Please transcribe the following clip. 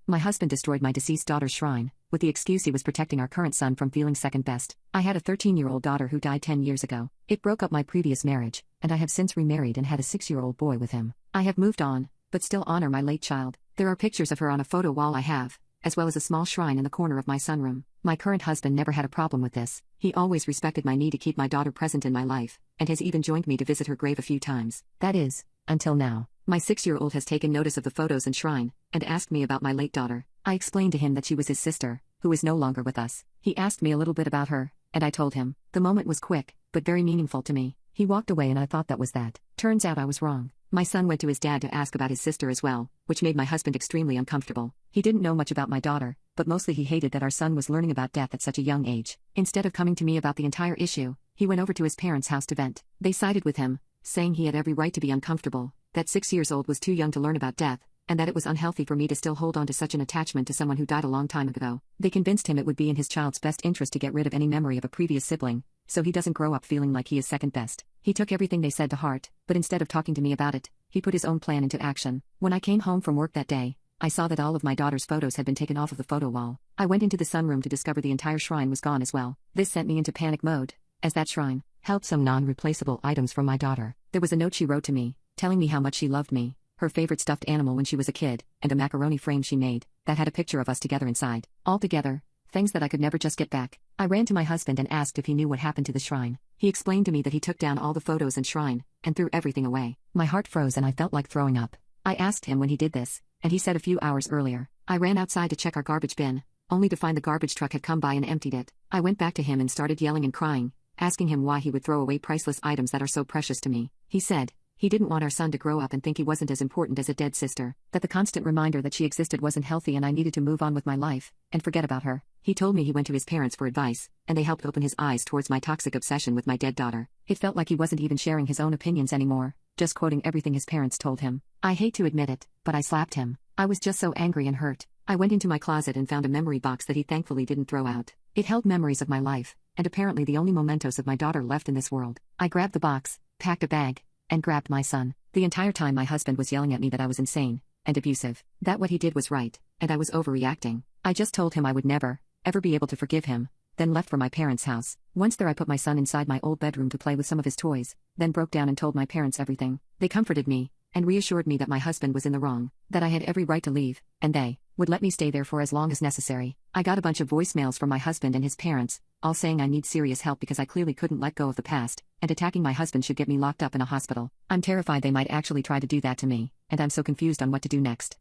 My husband destroyed my deceased daughter's shrine, with the excuse he was protecting our current son from feeling second best. I had a 13-year-old daughter who died 10 years ago. It broke up my previous marriage, and I have since remarried and had a 6-year-old boy with him. I have moved on, but still honor my late child. There are pictures of her on a photo wall I have, as well as a small shrine in the corner of my sunroom. My current husband never had a problem with this. He always respected my need to keep my daughter present in my life, and has even joined me to visit her grave a few times. That is, until now. My 6-year-old has taken notice of the photos and shrine, and asked me about my late daughter. I explained to him that she was his sister, who is no longer with us. He asked me a little bit about her, and I told him. The moment was quick, but very meaningful to me. He walked away and I thought that was that. Turns out I was wrong. My son went to his dad to ask about his sister as well, which made my husband extremely uncomfortable. He didn't know much about my daughter, but mostly he hated that our son was learning about death at such a young age. Instead of coming to me about the entire issue, he went over to his parents' house to vent. They sided with him, saying he had every right to be uncomfortable, that 6 years old was too young to learn about death, and that it was unhealthy for me to still hold on to such an attachment to someone who died a long time ago. They convinced him it would be in his child's best interest to get rid of any memory of a previous sibling, so he doesn't grow up feeling like he is second best. He took everything they said to heart, but instead of talking to me about it, he put his own plan into action. When I came home from work that day, I saw that all of my daughter's photos had been taken off of the photo wall. I went into the sunroom to discover the entire shrine was gone as well. This sent me into panic mode, as that shrine held some non-replaceable items from my daughter. There was a note she wrote to me, telling me how much she loved me, her favorite stuffed animal when she was a kid, and a macaroni frame she made, that had a picture of us together inside. All together, things that I could never just get back. I ran to my husband and asked if he knew what happened to the shrine. He explained to me that he took down all the photos and shrine, and threw everything away. My heart froze and I felt like throwing up. I asked him when he did this, and he said a few hours earlier. I ran outside to check our garbage bin, only to find the garbage truck had come by and emptied it. I went back to him and started yelling and crying, asking him why he would throw away priceless items that are so precious to me. He said he didn't want our son to grow up and think he wasn't as important as a dead sister, that the constant reminder that she existed wasn't healthy and I needed to move on with my life, and forget about her. He told me he went to his parents for advice, and they helped open his eyes towards my toxic obsession with my dead daughter. It felt like he wasn't even sharing his own opinions anymore, just quoting everything his parents told him. I hate to admit it, but I slapped him. I was just so angry and hurt. I went into my closet and found a memory box that he thankfully didn't throw out. It held memories of my life, and apparently the only mementos of my daughter left in this world. I grabbed the box, packed a bag, and grabbed my son. The entire time my husband was yelling at me that I was insane and abusive, that what he did was right, and I was overreacting. I just told him I would never, ever be able to forgive him, then left for my parents' house. Once there I put my son inside my old bedroom to play with some of his toys, then broke down and told my parents everything. They comforted me, and reassured me that my husband was in the wrong, that I had every right to leave, and they would let me stay there for as long as necessary. I got a bunch of voicemails from my husband and his parents, all saying I need serious help because I clearly couldn't let go of the past, and attacking my husband should get me locked up in a hospital. I'm terrified they might actually try to do that to me, and I'm so confused on what to do next.